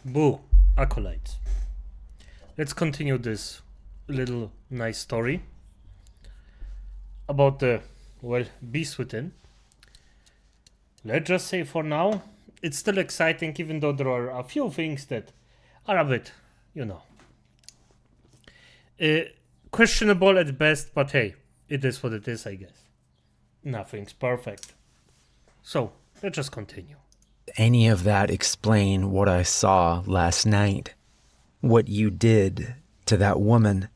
Boo, acolytes. Let's continue this little nice story about the, beast within. Let's just say for now, it's still exciting, even though there are a few things that are a bit, questionable at best, but hey, it is what it is, I guess. Nothing's perfect. So, let's just continue. Any of that explain what I saw last night? What you did to that woman?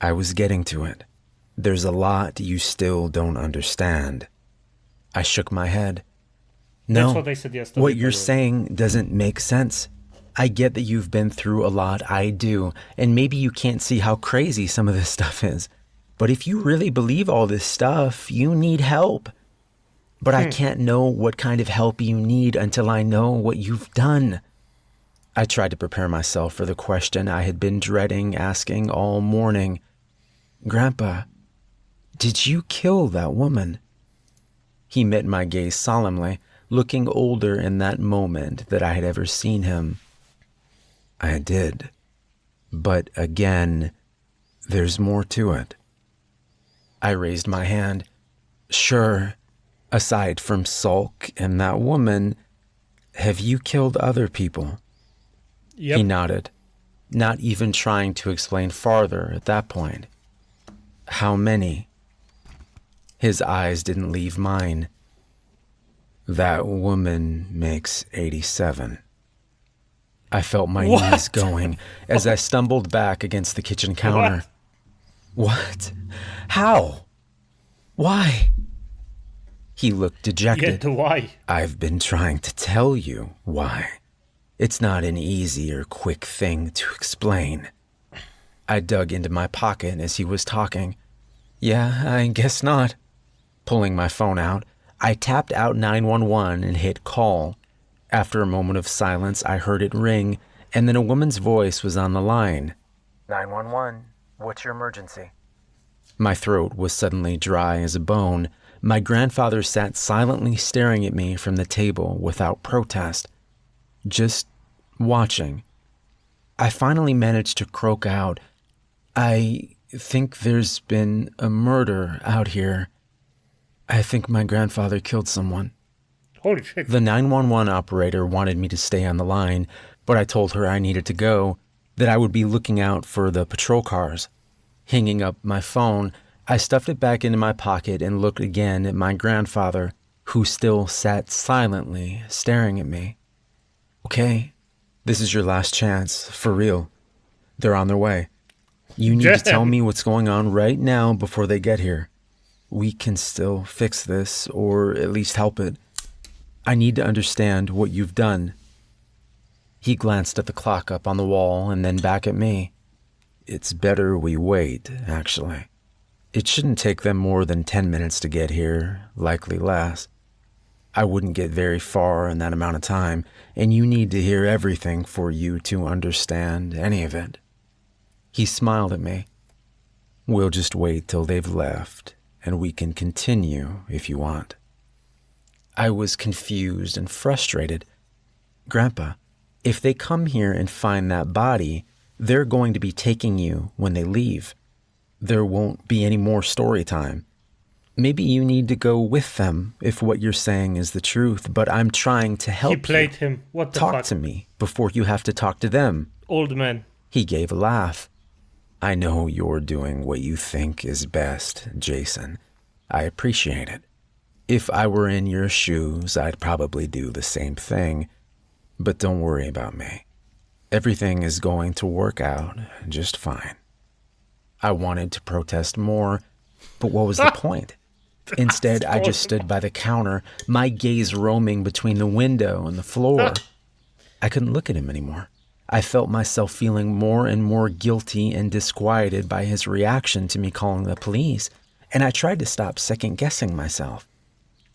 I was getting to it. There's a lot you still don't understand. I shook my head. No, that's what I said yesterday. What you're saying doesn't make sense. I get that you've been through a lot, I do, and maybe you can't see how crazy some of this stuff is. But if you really believe all this stuff, you need help. But I can't know what kind of help you need until I know what you've done. I tried to prepare myself for the question I had been dreading asking all morning. Grandpa, did you kill that woman? He met my gaze solemnly, looking older in that moment than I had ever seen him. I did. But again, there's more to it. I raised my hand. Sure. Aside from Sulk and that woman, have you killed other people? Yep. He nodded, not even trying to explain farther at that point. How many? His eyes didn't leave mine. That woman makes 87. I felt my knees going as I stumbled back against the kitchen counter. What? How? Why? He looked dejected. Yeah, why? I've been trying to tell you why. It's not an easy or quick thing to explain. I dug into my pocket as he was talking. Yeah, I guess not. Pulling my phone out, I tapped out 911 and hit call. After a moment of silence, I heard it ring, and then a woman's voice was on the line. 911, what's your emergency? My throat was suddenly dry as a bone. My grandfather sat silently staring at me from the table without protest, just watching. I finally managed to croak out, I think there's been a murder out here. I think my grandfather killed someone. Holy shit. The 911 operator wanted me to stay on the line, but I told her I needed to go, that I would be looking out for the patrol cars. Hanging up my phone, I stuffed it back into my pocket and looked again at my grandfather, who still sat silently staring at me. Okay, this is your last chance, for real. They're on their way. You need to tell me what's going on right now before they get here. We can still fix this, or at least help it. I need to understand what you've done. He glanced at the clock up on the wall and then back at me. It's better we wait, actually. It shouldn't take them more than 10 minutes to get here, likely less. I wouldn't get very far in that amount of time, and you need to hear everything for you to understand any of it. He smiled at me. We'll just wait till they've left, and we can continue if you want. I was confused and frustrated. Grandpa, if they come here and find that body, they're going to be taking you when they leave. There won't be any more story time. Maybe you need to go with them if what you're saying is the truth, but I'm trying to help you. He played him. What the fuck? Talk to me before you have to talk to them. Old man. He gave a laugh. I know you're doing what you think is best, Jason. I appreciate it. If I were in your shoes, I'd probably do the same thing. But don't worry about me. Everything is going to work out just fine. I wanted to protest more, but what was the point? Instead, I just stood by the counter, my gaze roaming between the window and the floor. I couldn't look at him anymore. I felt myself feeling more and more guilty and disquieted by his reaction to me calling the police, and I tried to stop second-guessing myself.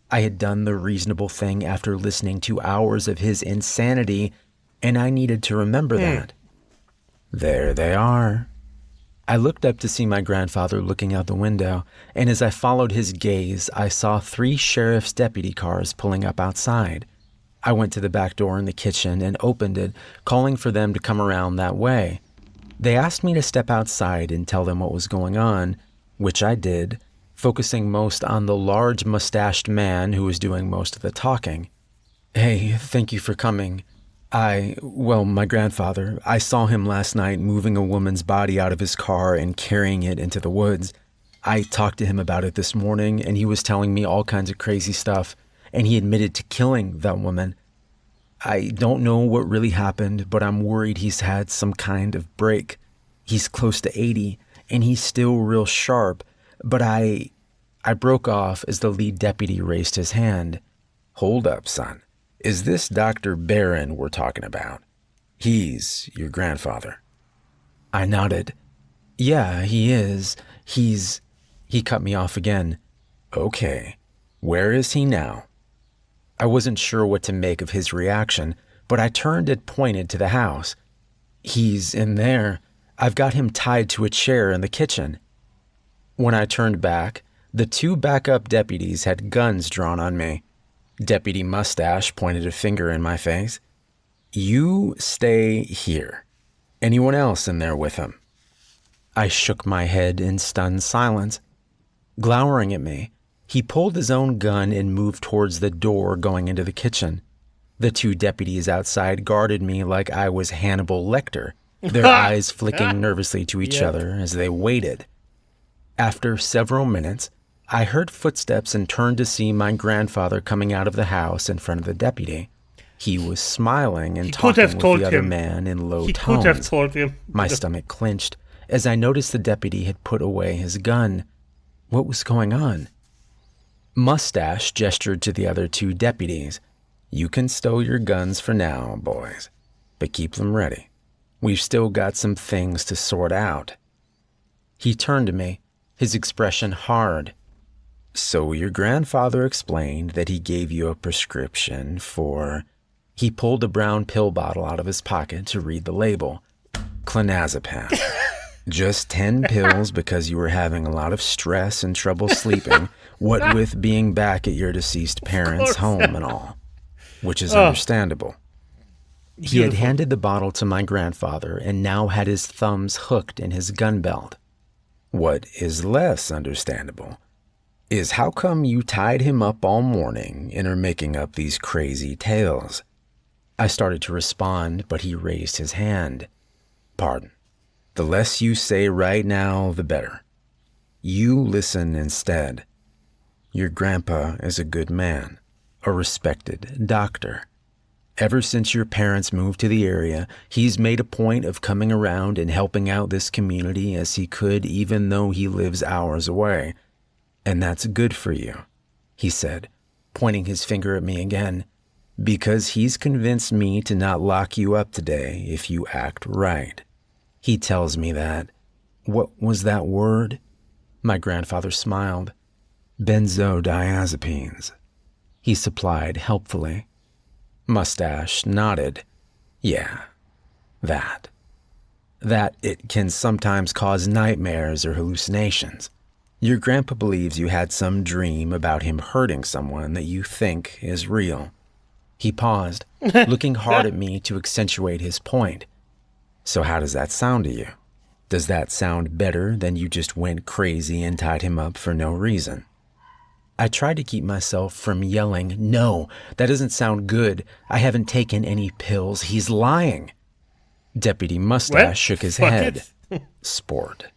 I had done the reasonable thing after listening to hours of his insanity, and I needed to remember that. There they are. I looked up to see my grandfather looking out the window, and as I followed his gaze, I saw 3 sheriff's deputy cars pulling up outside. I went to the back door in the kitchen and opened it, calling for them to come around that way. They asked me to step outside and tell them what was going on, which I did, focusing most on the large mustached man who was doing most of the talking. Hey, thank you for coming. My grandfather, I saw him last night moving a woman's body out of his car and carrying it into the woods. I talked to him about it this morning, and he was telling me all kinds of crazy stuff, and he admitted to killing that woman. I don't know what really happened, but I'm worried he's had some kind of break. He's close to 80, and he's still real sharp, but I broke off as the lead deputy raised his hand. Hold up, son. Is this Dr. Barron we're talking about? He's your grandfather. I nodded. Yeah, he is. He cut me off again. Okay. Where is he now? I wasn't sure what to make of his reaction, but I turned and pointed to the house. He's in there. I've got him tied to a chair in the kitchen. When I turned back, the two backup deputies had guns drawn on me. Deputy Mustache pointed a finger in my face. You stay here. Anyone else in there with him? I shook my head in stunned silence. Glowering at me, he pulled his own gun and moved towards the door going into the kitchen. The two deputies outside guarded me like I was Hannibal Lecter, their eyes flicking nervously to each other as they waited. After several minutes, I heard footsteps and turned to see my grandfather coming out of the house in front of the deputy. He was smiling and talking with the other man in low tones. He could have told him. My stomach clenched as I noticed the deputy had put away his gun. What was going on? Mustache gestured to the other two deputies. You can stow your guns for now, boys, but keep them ready. We've still got some things to sort out. He turned to me, his expression hard. So your grandfather explained that he gave you a prescription for... He pulled a brown pill bottle out of his pocket to read the label. Clonazepam. Just 10 pills because you were having a lot of stress and trouble sleeping, what with being back at your deceased parents' home and all, which is understandable. He had handed the bottle to my grandfather and now had his thumbs hooked in his gun belt. What is less understandable is how come you tied him up all morning and are making up these crazy tales. I started to respond, but he raised his hand. Pardon. The less you say right now, the better. You listen instead. Your grandpa is a good man, a respected doctor. Ever since your parents moved to the area, he's made a point of coming around and helping out this community as he could, even though he lives hours away. And that's good for you, he said, pointing his finger at me again, because he's convinced me to not lock you up today if you act right. He tells me that. What was that word? My grandfather smiled. Benzodiazepines, he supplied helpfully. Mustache nodded. Yeah, that. That it can sometimes cause nightmares or hallucinations. Your grandpa believes you had some dream about him hurting someone that you think is real. He paused, looking hard at me to accentuate his point. So how does that sound to you? Does that sound better than you just went crazy and tied him up for no reason? I tried to keep myself from yelling, no, that doesn't sound good. I haven't taken any pills. He's lying. Deputy Mustache shook his head. Sport.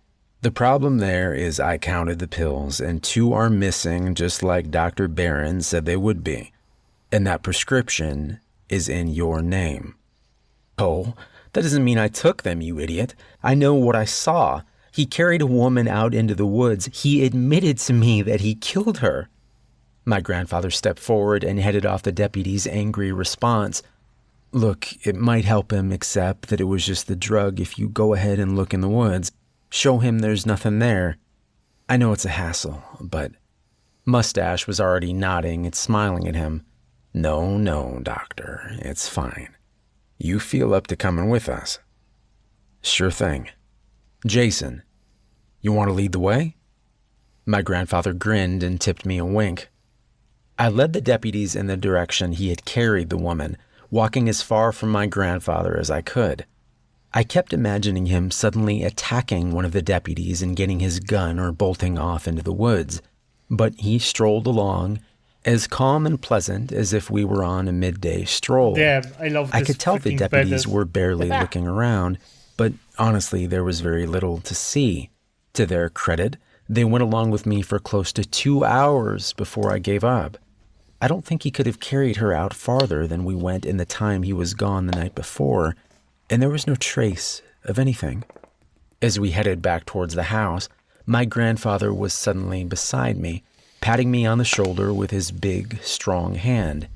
The problem there is I counted the pills and 2 are missing just like Dr. Barron said they would be. And that prescription is in your name. Oh, that doesn't mean I took them, you idiot. I know what I saw. He carried a woman out into the woods. He admitted to me that he killed her. My grandfather stepped forward and headed off the deputy's angry response. Look, it might help him accept that it was just the drug if you go ahead and look in the woods. Show him there's nothing there. I know it's a hassle, but... Mustache was already nodding and smiling at him. No, doctor, it's fine. You feel up to coming with us? Sure thing. Jason, you want to lead the way? My grandfather grinned and tipped me a wink. I led the deputies in the direction he had carried the woman, walking as far from my grandfather as I could. I kept imagining him suddenly attacking one of the deputies and getting his gun or bolting off into the woods, but he strolled along, as calm and pleasant as if we were on a midday stroll. Damn, I love this. I could tell the freaking deputies badass. were barely looking around, but honestly, there was very little to see. To their credit, they went along with me for close to 2 hours before I gave up. I don't think he could have carried her out farther than we went in the time he was gone the night before, and there was no trace of anything. As we headed back towards the house, my grandfather was suddenly beside me, patting me on the shoulder with his big, strong hand.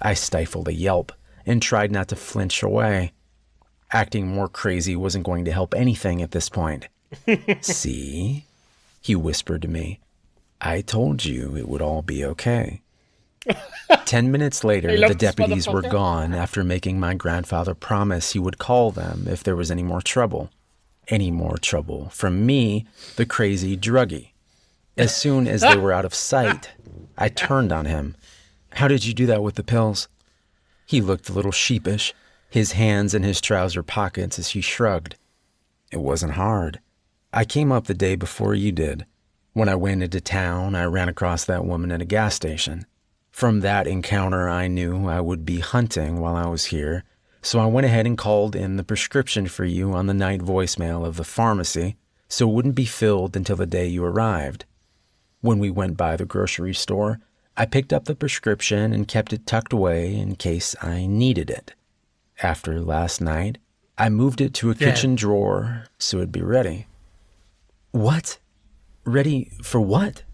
I stifled a yelp and tried not to flinch away. Acting more crazy wasn't going to help anything at this point. See? He whispered to me. I told you it would all be okay. 10 minutes later, love the this deputies were motherfucker. gone after making my grandfather promise he would call them if there was any more trouble. Any more trouble from me, the crazy druggie. As soon as they were out of sight, I turned on him. How did you do that with the pills? He looked a little sheepish, his hands in his trouser pockets as he shrugged. It wasn't hard. I came up the day before you did. When I went into town, I ran across that woman at a gas station. From that encounter, I knew I would be hunting while I was here, so I went ahead and called in the prescription for you on the night voicemail of the pharmacy, so it wouldn't be filled until the day you arrived. When we went by the grocery store, I picked up the prescription and kept it tucked away in case I needed it. After last night, I moved it to a kitchen drawer so it'd be ready. What? Ready for what?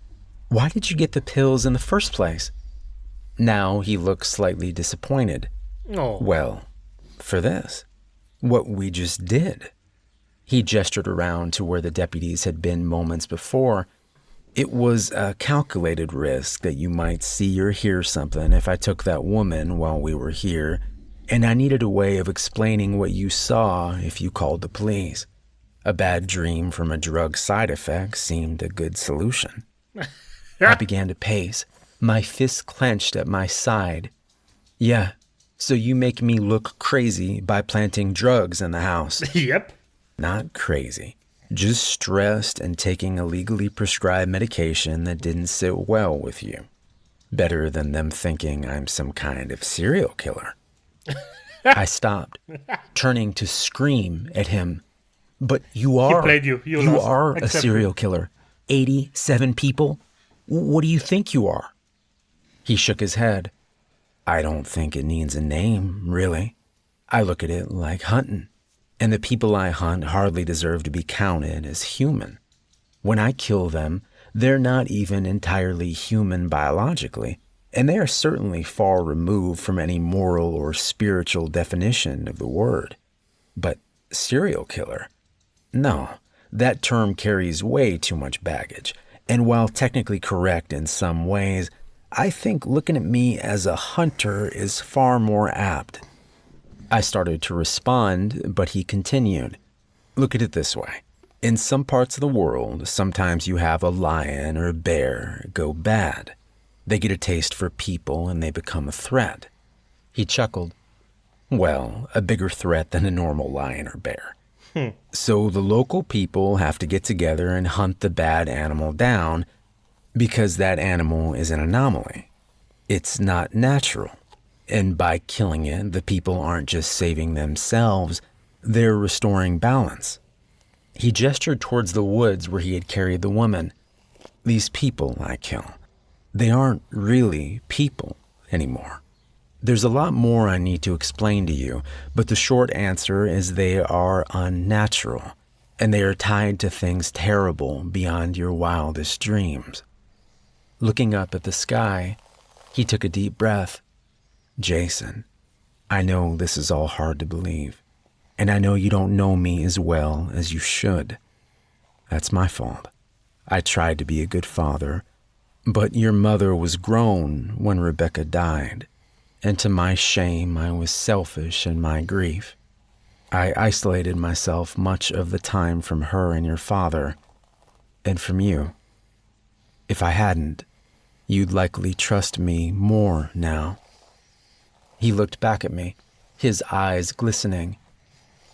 Why did you get the pills in the first place? Now he looked slightly disappointed. Oh. Well, for this. What we just did. He gestured around to where the deputies had been moments before. It was a calculated risk that you might see or hear something if I took that woman while we were here, and I needed a way of explaining what you saw if you called the police. A bad dream from a drug side effect seemed a good solution. I began to pace, my fists clenched at my side. Yeah, so you make me look crazy by planting drugs in the house. Yep. Not crazy. Just stressed and taking a legally prescribed medication that didn't sit well with you. Better than them thinking I'm some kind of serial killer. I stopped, turning to scream at him. But you are. He played you. You lost. are a Accept serial it. killer. 87 people? What do you think you are? He shook his head. I don't think it needs a name, really. I look at it like hunting. And the people I hunt hardly deserve to be counted as human. When I kill them, they're not even entirely human biologically, and they are certainly far removed from any moral or spiritual definition of the word. But serial killer? No, that term carries way too much baggage, and while technically correct in some ways, I think looking at me as a hunter is far more apt. I started to respond, but he continued. Look at it this way. In some parts of the world, sometimes you have a lion or a bear go bad. They get a taste for people and they become a threat. He chuckled. Well, a bigger threat than a normal lion or bear. So the local people have to get together and hunt the bad animal down because that animal is an anomaly. It's not natural. And by killing it, the people aren't just saving themselves, they're restoring balance. He gestured towards the woods where he had carried the woman. These people I kill, they aren't really people anymore. There's a lot more I need to explain to you, but the short answer is they are unnatural, and they are tied to things terrible beyond your wildest dreams. Looking up at the sky, he took a deep breath. Jason, I know this is all hard to believe, and I know you don't know me as well as you should. That's my fault. I tried to be a good father, but your mother was grown when Rebecca died, and to my shame, I was selfish in my grief. I isolated myself much of the time from her and your father, and from you. If I hadn't, you'd likely trust me more now." He looked back at me, his eyes glistening.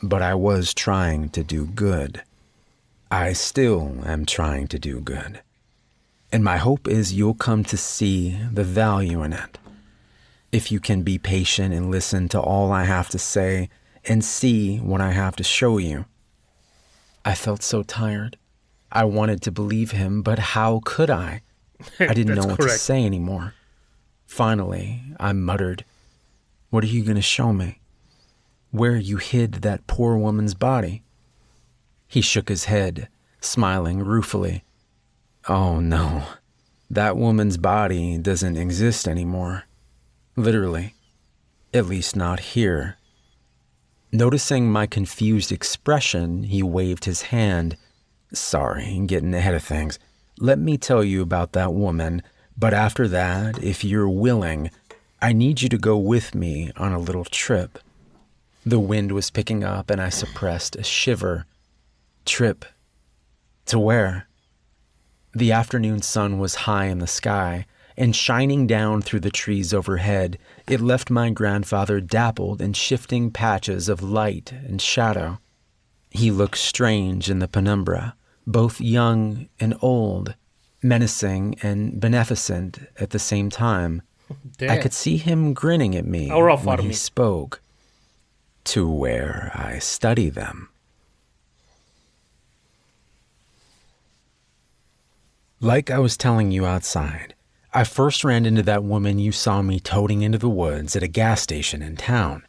But I was trying to do good. I still am trying to do good. And my hope is you'll come to see the value in it. If you can be patient and listen to all I have to say and see what I have to show you. I felt so tired. I wanted to believe him, but how could I? I didn't know what to say anymore. Finally, I muttered, "What are you going to show me? Where you hid that poor woman's body?" He shook his head, smiling ruefully. "Oh no, that woman's body doesn't exist anymore. Literally. At least not here." Noticing my confused expression, he waved his hand. "Sorry, getting ahead of things. Let me tell you about that woman, but after that, if you're willing, I need you to go with me on a little trip." The wind was picking up and I suppressed a shiver. Trip? To where? The afternoon sun was high in the sky, and shining down through the trees overhead, it left my grandfather dappled in shifting patches of light and shadow. He looked strange in the penumbra, both young and old, menacing and beneficent at the same time. Damn. I could see him grinning at me when he spoke. To where I study them. Like I was telling you outside, I first ran into that woman you saw me toting into the woods at a gas station in town.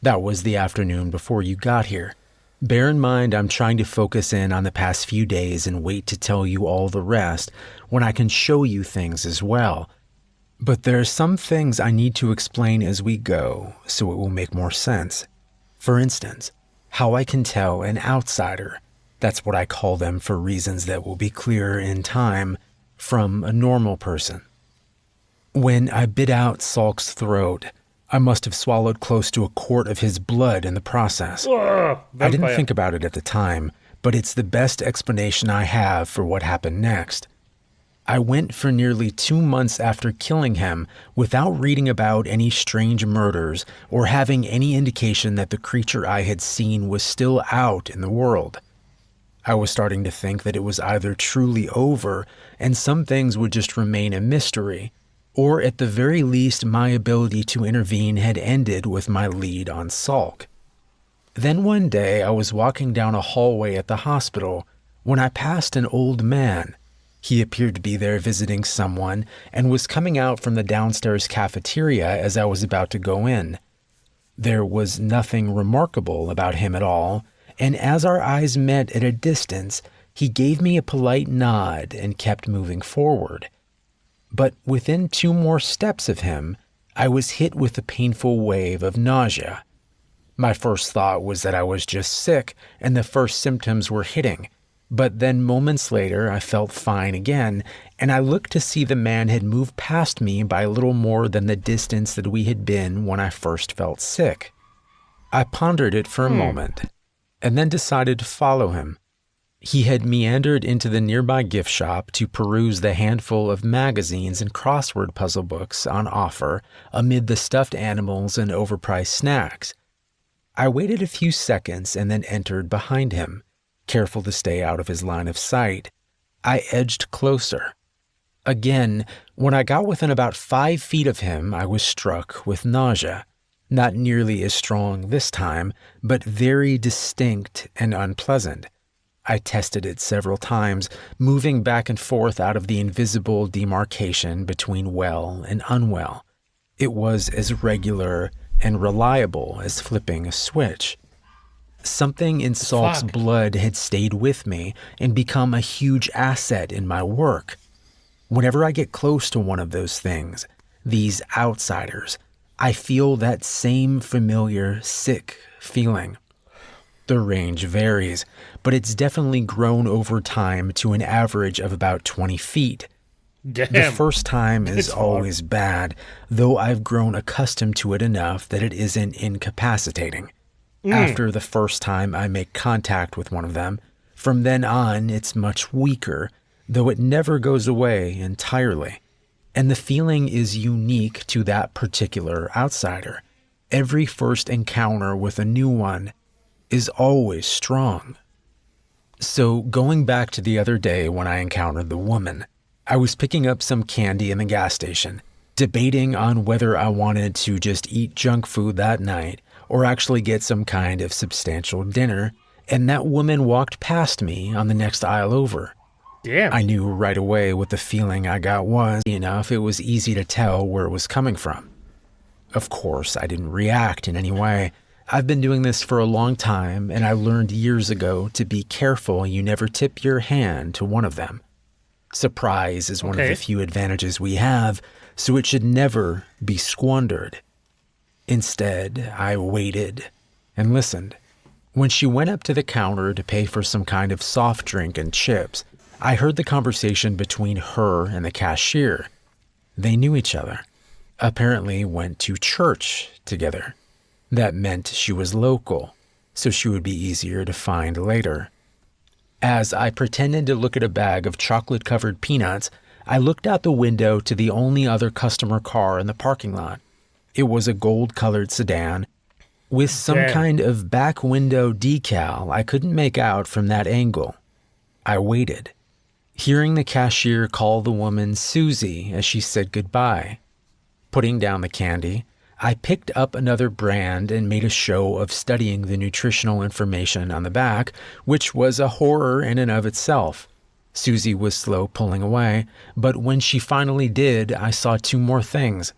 That was the afternoon before you got here. Bear in mind I'm trying to focus in on the past few days and wait to tell you all the rest when I can show you things as well. But there are some things I need to explain as we go so it will make more sense. For instance, how I can tell an outsider, that's what I call them for reasons that will be clearer in time, from a normal person. When I bit out Salk's throat, I must have swallowed close to a quart of his blood in the process. I didn't think about it at the time, but it's the best explanation I have for what happened next. I went for nearly 2 months after killing him without reading about any strange murders or having any indication that the creature I had seen was still out in the world. I was starting to think that it was either truly over and some things would just remain a mystery, or at the very least my ability to intervene had ended with my lead on Salk. Then one day I was walking down a hallway at the hospital when I passed an old man. He appeared to be there visiting someone and was coming out from the downstairs cafeteria as I was about to go in. There was nothing remarkable about him at all, and as our eyes met at a distance, he gave me a polite nod and kept moving forward. But within 2 more steps of him, I was hit with a painful wave of nausea. My first thought was that I was just sick and the first symptoms were hitting. But then moments later, I felt fine again, and I looked to see the man had moved past me by a little more than the distance that we had been when I first felt sick. I pondered it for a moment, and then decided to follow him. He had meandered into the nearby gift shop to peruse the handful of magazines and crossword puzzle books on offer amid the stuffed animals and overpriced snacks. I waited a few seconds and then entered behind him. Careful to stay out of his line of sight, I edged closer. Again, when I got within about 5 feet of him, I was struck with nausea. Not nearly as strong this time, but very distinct and unpleasant. I tested it several times, moving back and forth out of the invisible demarcation between well and unwell. It was as regular and reliable as flipping a switch. Something in Salk's blood had stayed with me and become a huge asset in my work. Whenever I get close to one of those things, these outsiders, I feel that same familiar, sick feeling. The range varies, but it's definitely grown over time to an average of about 20 feet. Damn. The first time is always bad, though I've grown accustomed to it enough that it isn't incapacitating. After the first time I make contact with one of them, from then on it's much weaker, though it never goes away entirely. And the feeling is unique to that particular outsider. Every first encounter with a new one is always strong. So going back to the other day when I encountered the woman, I was picking up some candy in the gas station, debating on whether I wanted to just eat junk food that night or actually get some kind of substantial dinner, and that woman walked past me on the next aisle over. Damn. I knew right away what the feeling I got was. Enough, it was easy to tell where it was coming from. Of course, I didn't react in any way. I've been doing this for a long time, and I learned years ago to be careful you never tip your hand to one of them. Surprise is one of the few advantages we have, so it should never be squandered. Instead, I waited and listened. When she went up to the counter to pay for some kind of soft drink and chips, I heard the conversation between her and the cashier. They knew each other. Apparently went to church together. That meant she was local, so she would be easier to find later. As I pretended to look at a bag of chocolate-covered peanuts, I looked out the window to the only other customer car in the parking lot. It was a gold-colored sedan with some kind of back window decal I couldn't make out from that angle. I waited, hearing the cashier call the woman Susie as she said goodbye. Putting down the candy, I picked up another brand and made a show of studying the nutritional information on the back, which was a horror in and of itself. Susie was slow pulling away, but when she finally did, I saw two more things.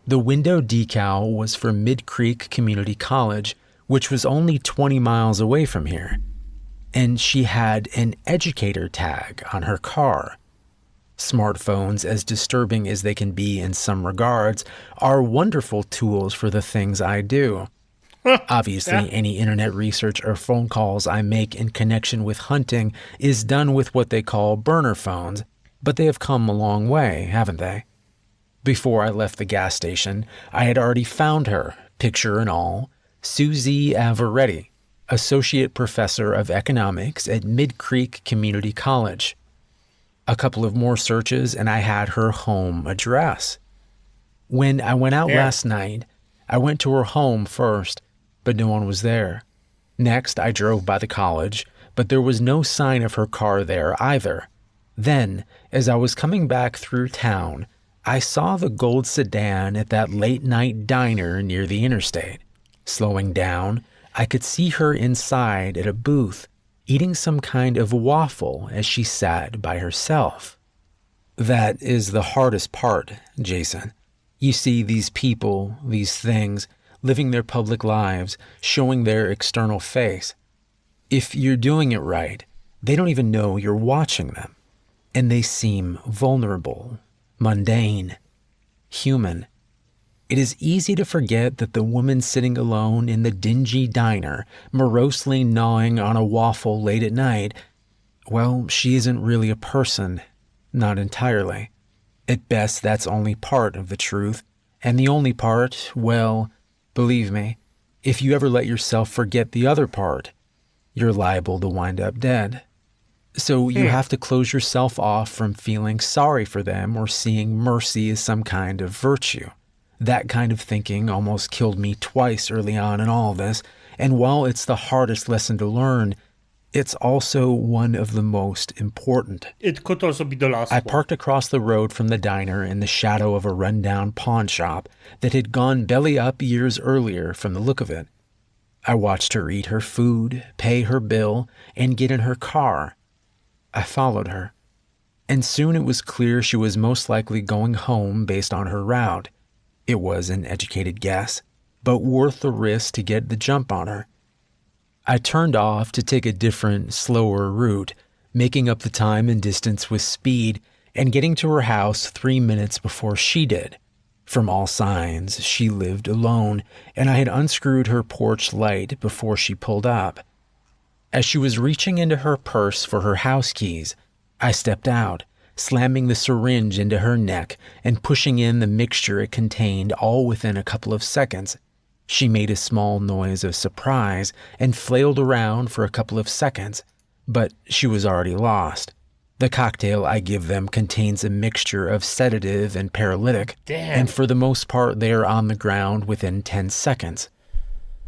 The window decal was for Mid Creek Community College, which was only 20 miles away from here. And she had an educator tag on her car. Smartphones, as disturbing as they can be in some regards, are wonderful tools for the things I do. Obviously, any internet research or phone calls I make in connection with hunting is done with what they call burner phones, but they have come a long way, haven't they? Before I left the gas station, I had already found her, picture and all, Susie Avaretti, Associate Professor of Economics at Mid Creek Community College. A couple of more searches and I had her home address. When I went out last night, I went to her home first, but no one was there. Next, I drove by the college, but there was no sign of her car there either. Then, as I was coming back through town, I saw the gold sedan at that late-night diner near the interstate. Slowing down, I could see her inside at a booth, eating some kind of waffle as she sat by herself. That is the hardest part, Jason. You see these people, these things, living their public lives, showing their external face. If you're doing it right, they don't even know you're watching them. And they seem vulnerable, mundane, human. It is easy to forget that the woman sitting alone in the dingy diner, morosely gnawing on a waffle late at night, well, she isn't really a person, not entirely. At best, that's only part of the truth, and the only part, well, believe me, if you ever let yourself forget the other part, you're liable to wind up dead. So you have to close yourself off from feeling sorry for them or seeing mercy as some kind of virtue. That kind of thinking almost killed me twice early on in all this, and while it's the hardest lesson to learn, it's also one of the most important. It could also be the last I parked across the road from the diner in the shadow of a rundown pawn shop that had gone belly up years earlier from the look of it. I watched her eat her food, pay her bill, and get in her car. I followed her, and soon it was clear she was most likely going home based on her route. It was an educated guess, but worth the risk to get the jump on her. I turned off to take a different, slower route, making up the time and distance with speed and getting to her house 3 minutes before she did. From all signs, she lived alone, and I had unscrewed her porch light before she pulled up. As she was reaching into her purse for her house keys, I stepped out, slamming the syringe into her neck and pushing in the mixture it contained all within a couple of seconds. She made a small noise of surprise and flailed around for a couple of seconds, but she was already lost. The cocktail I give them contains a mixture of sedative and paralytic, and for the most part they are on the ground within 10 seconds.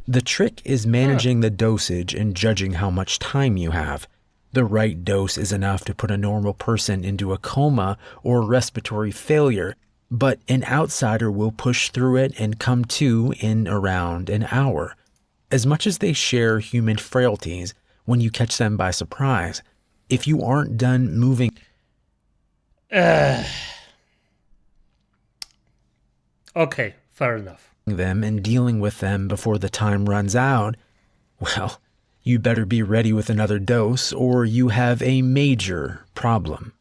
The trick is managing the dosage and judging how much time you have. The right dose is enough to put a normal person into a coma or respiratory failure, but an outsider will push through it and come to in around an hour. As much as they share human frailties, when you catch them by surprise, if you aren't done moving Okay, fair enough. them and dealing with them before the time runs out, well, you better be ready with another dose or you have a major problem.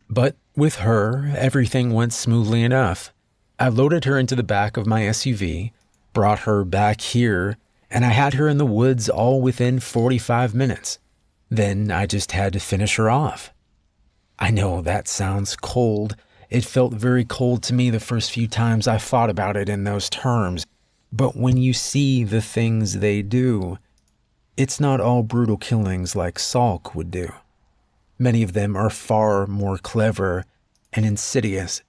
But with her, everything went smoothly enough. I loaded her into the back of my SUV, brought her back here, and I had her in the woods all within 45 minutes. Then I just had to finish her off. I know that sounds cold. It felt very cold to me the first few times I thought about it in those terms. But when you see the things they do, it's not all brutal killings like Salk would do. Many of them are far more clever and insidious.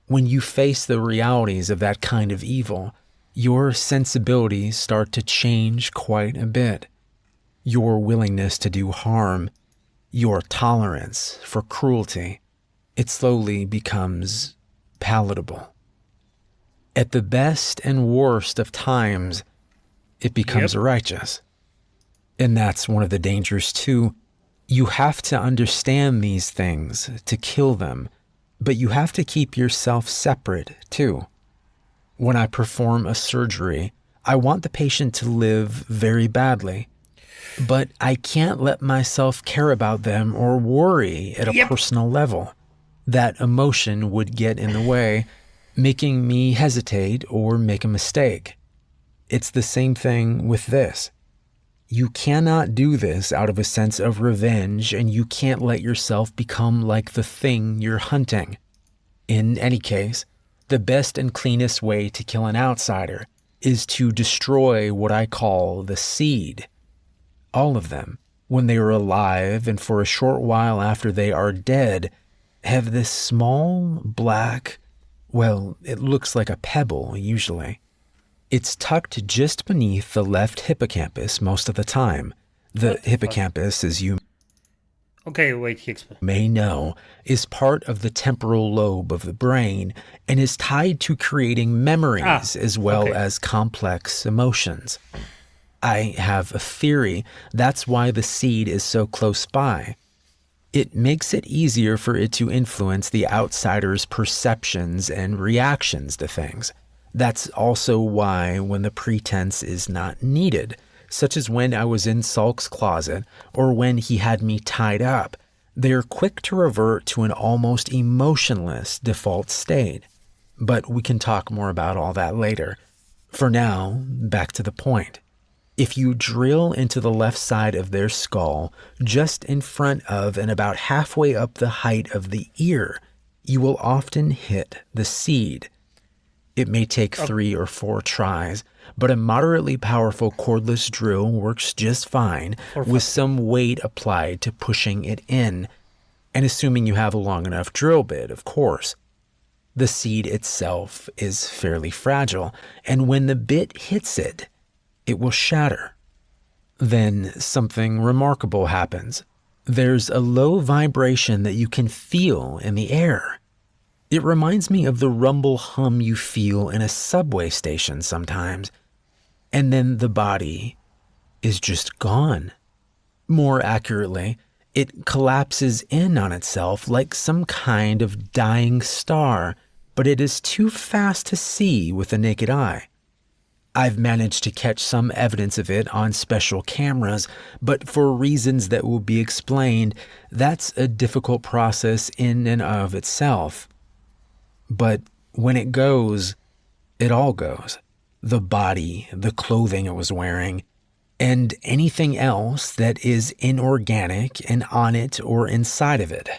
When you face the realities of that kind of evil, your sensibilities start to change quite a bit. Your willingness to do harm, your tolerance for cruelty, it slowly becomes palatable. At the best and worst of times, it becomes righteous. And that's one of the dangers too. You have to understand these things to kill them, but you have to keep yourself separate too. When I perform a surgery, I want the patient to live very badly, but I can't let myself care about them or worry at a personal level. That emotion would get in the way, making me hesitate or make a mistake. It's the same thing with this. You cannot do this out of a sense of revenge, and you can't let yourself become like the thing you're hunting. In any case, the best and cleanest way to kill an outsider is to destroy what I call the seed. All of them, when they are alive and for a short while after they are dead, have this small black, well, it looks like a pebble usually. It's tucked just beneath the left hippocampus most of the time. The hippocampus, as you may know, is part of the temporal lobe of the brain and is tied to creating memories as well as complex emotions. I have a theory that's why the seed is so close by. It makes it easier for it to influence the outsider's perceptions and reactions to things. That's also why when the pretense is not needed, such as when I was in Salk's closet or when he had me tied up, they're quick to revert to an almost emotionless default state. But we can talk more about all that later. For now, back to the point. If you drill into the left side of their skull, just in front of and about halfway up the height of the ear, you will often hit the seed. It may take 3 or 4 tries, but a moderately powerful cordless drill works just fine with some weight applied to pushing it in, and assuming you have a long enough drill bit, of course. The seed itself is fairly fragile, and when the bit hits it, it will shatter. Then something remarkable happens. There's a low vibration that you can feel in the air. It reminds me of the rumble hum you feel in a subway station sometimes. And then the body is just gone. More accurately, it collapses in on itself like some kind of dying star, but it is too fast to see with the naked eye. I've managed to catch some evidence of it on special cameras, but for reasons that will be explained, that's a difficult process in and of itself. But when it goes, it all goes. The body, the clothing it was wearing, and anything else that is inorganic and on it or inside of it.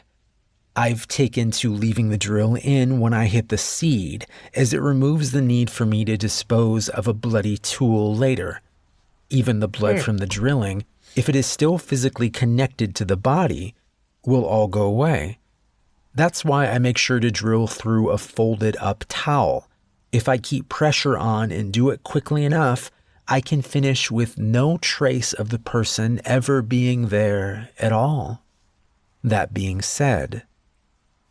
I've taken to leaving the drill in when I hit the seed, as it removes the need for me to dispose of a bloody tool later. Even the blood from the drilling, if it is still physically connected to the body, will all go away. That's why I make sure to drill through a folded up towel. If I keep pressure on and do it quickly enough, I can finish with no trace of the person ever being there at all. That being said,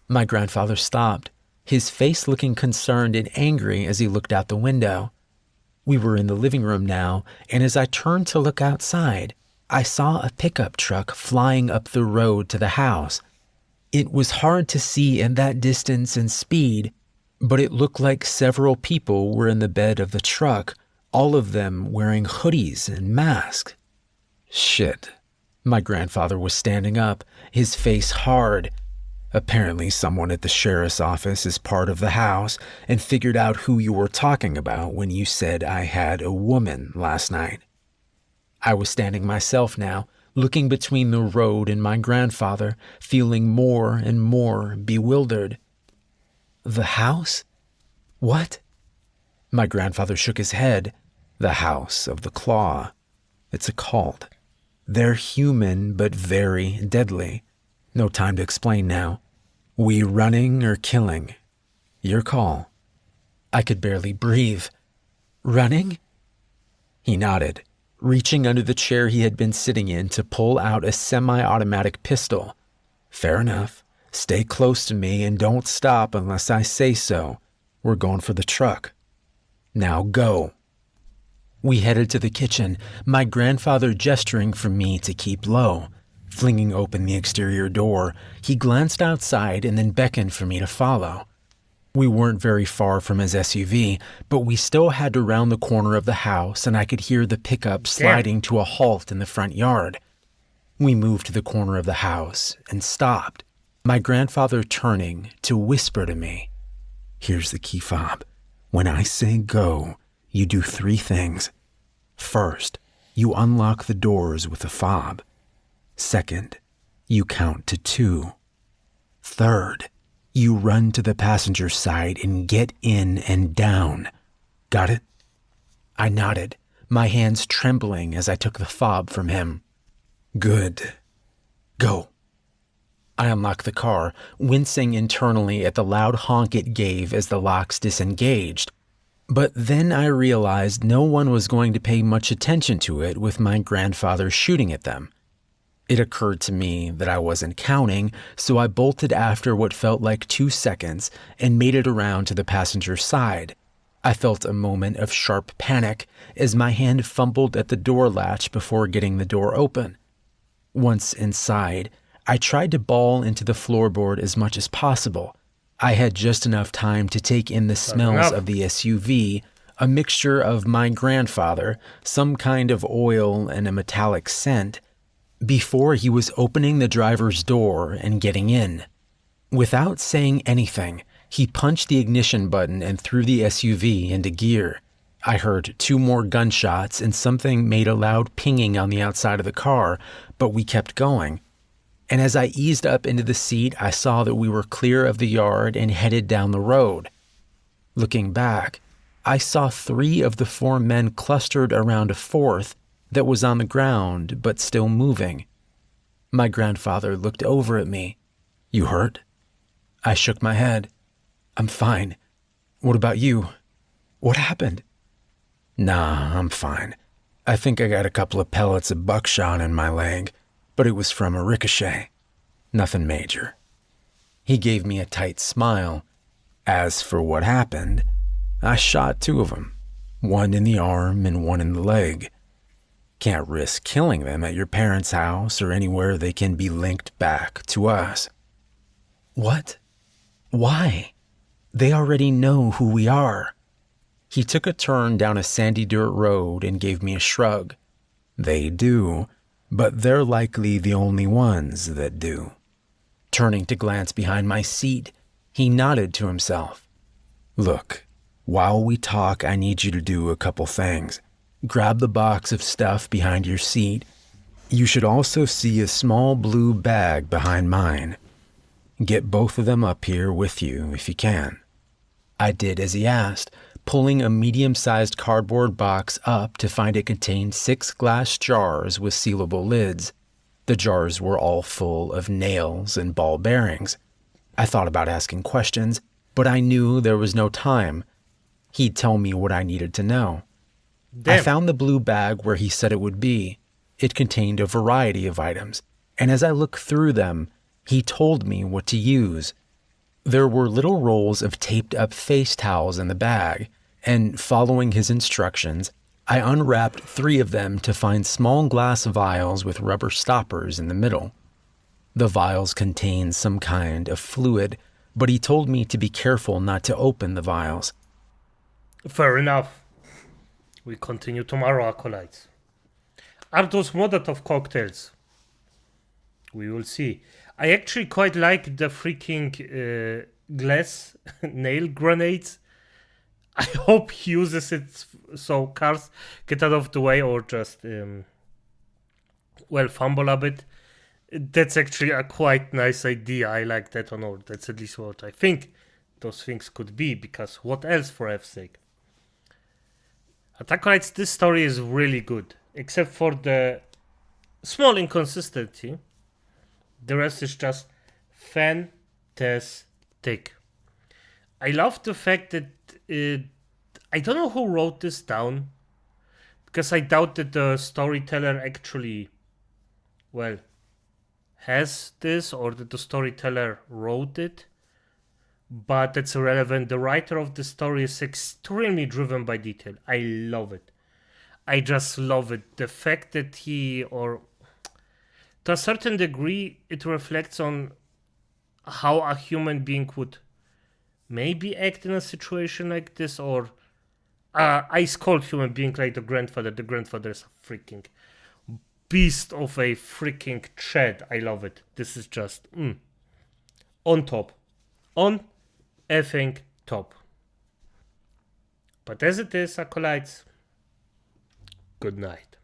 my grandfather stopped, his face looking concerned and angry as he looked out the window. We were in the living room now, and as I turned to look outside, I saw a pickup truck flying up the road to the house. It was hard to see in that distance and speed, but it looked like several people were in the bed of the truck, all of them wearing hoodies and masks. Shit. My grandfather was standing up, his face hard. Apparently someone at the sheriff's office is part of the house and figured out who you were talking about when you said I had a woman last night. I was standing myself now, looking between the road and my grandfather, feeling more and more bewildered. The house? What? My grandfather shook his head. The House of the Claw. It's a cult. They're human, but very deadly. No time to explain now. We running or killing? Your call. I could barely breathe. Running? He nodded, reaching under the chair he had been sitting in to pull out a semi-automatic pistol. Fair enough. Stay close to me and don't stop unless I say so. We're going for the truck. Now go. We headed to the kitchen, my grandfather gesturing for me to keep low. Flinging open the exterior door, he glanced outside and then beckoned for me to follow. We weren't very far from his SUV, but we still had to round the corner of the house and I could hear the pickup sliding to a halt in the front yard. We moved to the corner of the house and stopped, my grandfather turning to whisper to me, "Here's the key fob. When I say go, you do 3 things. First, you unlock the doors with a fob. Second, you count to 2. Third, you run to the passenger side and get in and down. Got it?" I nodded, my hands trembling as I took the fob from him. Good. Go. I unlocked the car, wincing internally at the loud honk it gave as the locks disengaged. But then I realized no one was going to pay much attention to it with my grandfather shooting at them. It occurred to me that I wasn't counting, so I bolted after what felt like 2 seconds and made it around to the passenger side. I felt a moment of sharp panic as my hand fumbled at the door latch before getting the door open. Once inside, I tried to bawl into the floorboard as much as possible. I had just enough time to take in the smells of the SUV, a mixture of my grandfather, some kind of oil, and a metallic scent, before he was opening the driver's door and getting in. Without saying anything, he punched the ignition button and threw the SUV into gear. I heard 2 more gunshots and something made a loud pinging on the outside of the car, but we kept going. And as I eased up into the seat, I saw that we were clear of the yard and headed down the road. Looking back, I saw 3 of the 4 men clustered around a 4th that was on the ground but still moving. My grandfather looked over at me. "You hurt?" I shook my head. "I'm fine. What about you? What happened?" "Nah, I'm fine. I think I got a couple of pellets of buckshot in my leg, but it was from a ricochet. Nothing major." He gave me a tight smile. "As for what happened, I shot 2 of them, 1 in the arm and 1 in the leg. Can't risk killing them at your parents' house or anywhere they can be linked back to us." "What? Why? They already know who we are." He took a turn down a sandy dirt road and gave me a shrug. "They do, but they're likely the only ones that do." Turning to glance behind my seat, he nodded to himself. "Look, while we talk, I need you to do a couple things. Grab the box of stuff behind your seat. You should also see a small blue bag behind mine. Get both of them up here with you if you can." I did as he asked, pulling a medium-sized cardboard box up to find it contained 6 glass jars with sealable lids. The jars were all full of nails and ball bearings. I thought about asking questions, but I knew there was no time. He'd tell me what I needed to know. I Damn. found the blue bag where he said it would be. It contained a variety of items, and as I looked through them, he told me what to use. There were little rolls of taped-up face towels in the bag, and following his instructions, I unwrapped 3 of them to find small glass vials with rubber stoppers in the middle. The vials contained some kind of fluid, but he told me to be careful not to open the vials. Fair enough. We continue tomorrow, acolytes. Are those Molotov cocktails? We will see. I actually quite like the freaking glass nail grenades. I hope he uses it so cars get out of the way or just, fumble a bit. That's actually a quite nice idea. I like that one, or that's at least what I think those things could be, because what else, for F's sake? Acolytes, this story is really good, except for the small inconsistency. The rest is just fantastic. I love the fact that I don't know who wrote this down, because I doubt that the storyteller actually, has this, or that the storyteller wrote it. But that's irrelevant. The writer of the story is extremely driven by detail. I love it. I just love it. The fact that to a certain degree, it reflects on how a human being would maybe act in a situation like this, or ice cold human being like the grandfather. The grandfather is a freaking beast of a freaking Chad. I love it. This is just on top. On effing top. But as it is, acolytes, good night.